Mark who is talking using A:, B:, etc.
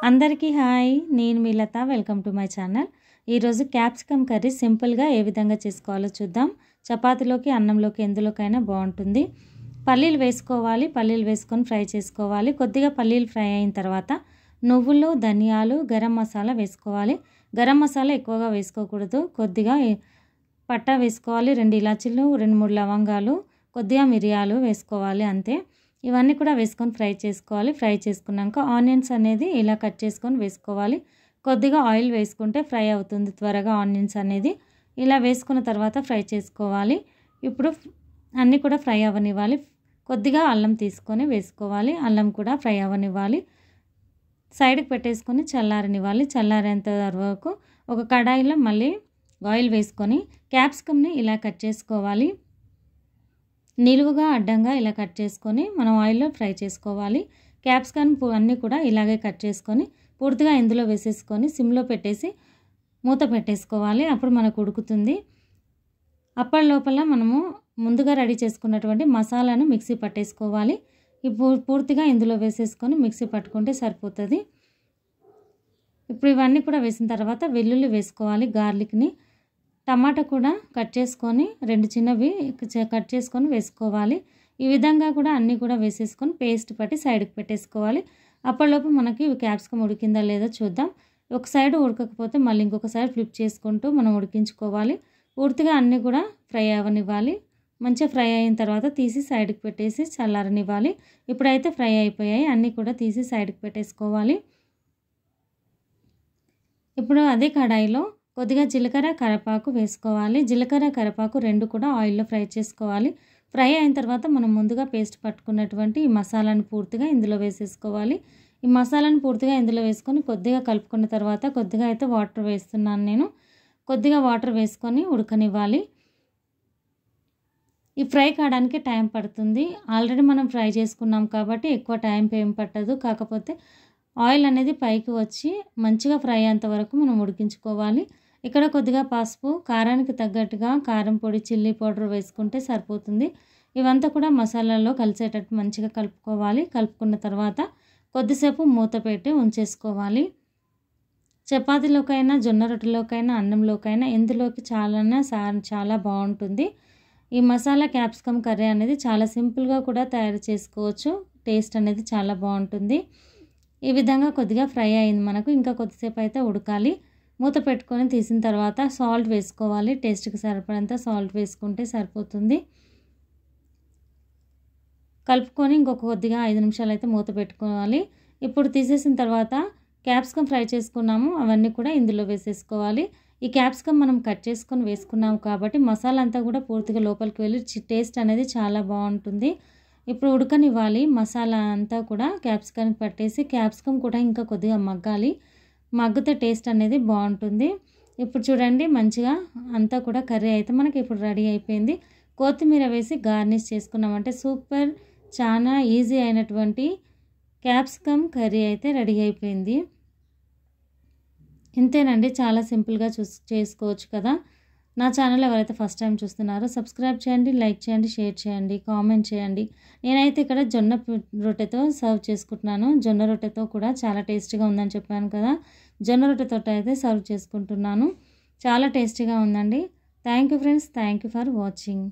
A: అందరికీ హాయ్, నేను మీ Latha. Welcome to my channel. ఈరోజు క్యాప్సికమ్ కర్రీ సింపుల్గా ఏ విధంగా చేసుకోవాలో చూద్దాం. చపాతీలోకి, అన్నంలోకి ఎందులోకైనా బాగుంటుంది. పల్లీలు వేసుకోవాలి. పల్లీలు వేసుకొని ఫ్రై చేసుకోవాలి. కొద్దిగా పల్లీలు ఫ్రై అయిన తర్వాత నువ్వులు, ధనియాలు, గరం మసాలా వేసుకోవాలి. గరం మసాలా ఎక్కువగా వేసుకోకూడదు. కొద్దిగా పట్టా వేసుకోవాలి. 2 ఇలాచీలు, 2-3 లవంగాలు, కొద్దిగా మిరియాలు వేసుకోవాలి అంతే. ఇవన్నీ కూడా వేసుకొని ఫ్రై చేసుకోవాలి. ఫ్రై చేసుకున్నాక ఆనియన్స్ అనేది ఇలా కట్ చేసుకొని వేసుకోవాలి. కొద్దిగా ఆయిల్ వేసుకుంటే ఫ్రై అవుతుంది త్వరగా ఆనియన్స్ అనేది. ఇలా వేసుకున్న తర్వాత ఫ్రై చేసుకోవాలి. ఇప్పుడు అన్నీ కూడా ఫ్రై అవ్వనివ్వాలి. కొద్దిగా అల్లం తీసుకొని వేసుకోవాలి. అల్లం కూడా ఫ్రై అవ్వనివ్వాలి. సైడ్కి పెట్టేసుకొని చల్లారనివ్వాలి. చల్లారేంత వరకు ఒక కడాయిలో మళ్ళీ ఆయిల్ వేసుకొని క్యాప్సికమ్ని ఇలా కట్ చేసుకోవాలి. నిలువుగా అడ్డంగా ఇలా కట్ చేసుకొని మనం ఆయిల్లో ఫ్రై చేసుకోవాలి. క్యాప్సికమ్ అన్నీ కూడా ఇలాగే కట్ చేసుకొని పూర్తిగా ఇందులో వేసేసుకొని సిమ్లో పెట్టేసి మూత పెట్టేసుకోవాలి. అప్పుడు మనకు ఉడుకుతుంది. అప్పటి లోపల మనము ముందుగా రెడీ చేసుకున్నటువంటి మసాలాను మిక్సీ పట్టేసుకోవాలి. ఇప్పుడు పూర్తిగా ఇందులో వేసేసుకొని మిక్సీ పట్టుకుంటే సరిపోతుంది. ఇప్పుడు ఇవన్నీ కూడా వేసిన తర్వాత వెల్లుల్లి వేసుకోవాలి, గార్లిక్ని, టమాటా కూడా కట్ చేసుకొని 2 చిన్నవి కట్ చేసుకొని వేసుకోవాలి. ఈ విధంగా కూడా అన్నీ కూడా వేసేసుకొని పేస్ట్ పట్టి సైడ్కి పెట్టేసుకోవాలి. అప్పటిలోపు మనకి క్యాప్సికమ్ ఉడికిందా లేదో చూద్దాం. ఒక సైడ్ ఉడకకపోతే మళ్ళీ ఇంకొక సైడ్ ఫ్లిప్ చేసుకుంటూ మనం ఉడికించుకోవాలి. పూర్తిగా అన్నీ కూడా ఫ్రై అవ్వనివ్వాలి. మంచిగా ఫ్రై అయిన తర్వాత తీసి సైడ్కి పెట్టేసి చల్లారనివ్వాలి. ఇప్పుడైతే ఫ్రై అయిపోయాయి. అన్నీ కూడా తీసి సైడ్కి పెట్టేసుకోవాలి. ఇప్పుడు అదే కడాయిలో కొద్దిగా జీలకర్ర, కరివేపాకు వేసుకోవాలి. జీలకర్ర, కరివేపాకు 2 కూడా ఆయిల్లో ఫ్రై చేసుకోవాలి. ఫ్రై అయిన తర్వాత మనం ముందుగా పేస్ట్ పట్టుకున్నటువంటి ఈ మసాలాను పూర్తిగా ఇందులో వేసేసుకోవాలి. ఈ మసాలాను పూర్తిగా ఇందులో వేసుకొని కొద్దిగా కలుపుకున్న తర్వాత కొద్దిగా అయితే వాటర్ వేస్తున్నాను నేను. కొద్దిగా వాటర్ వేసుకొని ఉడకనివ్వాలి. ఈ ఫ్రై కావడానికి టైం పడుతుంది. ఆల్రెడీ మనం ఫ్రై చేసుకున్నాం కాబట్టి ఎక్కువ టైం ఏం పట్టదు. కాకపోతే ఆయిల్ అనేది పైకి వచ్చి మంచిగా ఫ్రై అయ్యేంత వరకు మనం ఉడికించుకోవాలి. ఇక్కడ కొద్దిగా పసుపు, కారానికి తగ్గట్టుగా కారం పొడి, చిల్లీ పౌడర్ వేసుకుంటే సరిపోతుంది. ఇవంతా కూడా మసాలాల్లో కలిసేటట్టు మంచిగా కలుపుకోవాలి. కలుపుకున్న తర్వాత కొద్దిసేపు మూత పెట్టి ఉంచేసుకోవాలి. చపాతీలోకైనా, జొన్న రొట్టెలోకైనా, అన్నంలోకైనా ఎందులోకి చాలా బాగుంటుంది. ఈ మసాలా క్యాప్సికమ్ కర్రీ అనేది చాలా సింపుల్గా కూడా తయారు చేసుకోవచ్చు. టేస్ట్ అనేది చాలా బాగుంటుంది. ఈ విధంగా కొద్దిగా ఫ్రై అయింది మనకు. ఇంకా కొద్దిసేపు అయితే ఉడకాలి. మూత పెట్టుకొని తీసిన తర్వాత సాల్ట్ వేసుకోవాలి. టేస్ట్కి సరిపడంత సాల్ట్ వేసుకుంటే సరిపోతుంది. కలుపుకొని ఇంకొక కొద్దిగా 5 నిమిషాలు అయితే మూత పెట్టుకోవాలి. ఇప్పుడు తీసేసిన తర్వాత క్యాప్సికమ్ ఫ్రై చేసుకున్నాము, అవన్నీ కూడా ఇందులో వేసేసుకోవాలి. ఈ క్యాప్సికమ్ మనం కట్ చేసుకొని వేసుకున్నాము కాబట్టి మసాలా అంతా కూడా పూర్తిగా లోపలికి వెళ్ళి టేస్ట్ అనేది చాలా బాగుంటుంది. ఇప్పుడు ఉడకనివ్వాలి. మసాలా అంతా కూడా క్యాప్సికమ్కి పట్టేసి క్యాప్సికమ్ కూడా ఇంకా కొద్దిగా మగ్గాలి. మగ్గితే టేస్ట్ అనేది బాగుంటుంది. ఇప్పుడు చూడండి మంచిగా అంతా కూడా కర్రీ అయితే మనకి ఇప్పుడు రెడీ అయిపోయింది. కొత్తిమీర వేసి గార్నిష్ చేసుకున్నామంటే సూపర్, చాలా ఈజీ అయినటువంటి క్యాప్సికమ్ కర్రీ అయితే రెడీ అయిపోయింది. ఇంతేనండి, చాలా సింపుల్గా చేసుకోవచ్చు కదా. నా ఛానల్ ఎవరైతే ఫస్ట్ టైం చూస్తున్నారో సబ్స్క్రైబ్ చేయండి, లైక్ చేయండి, షేర్ చేయండి, కామెంట్ చేయండి. నేనైతే ఇక్కడ జొన్న రొట్టెతో సర్వ్ చేసుకుంటున్నాను. జొన్న రొట్టెతో కూడా చాలా టేస్టీగా ఉందని చెప్పాను కదా. జొన్న రొట్టెతో అయితే సర్వ్ చేసుకుంటున్నాను. చాలా టేస్టీగా ఉందండి. Thank you friends. Thank you for watching.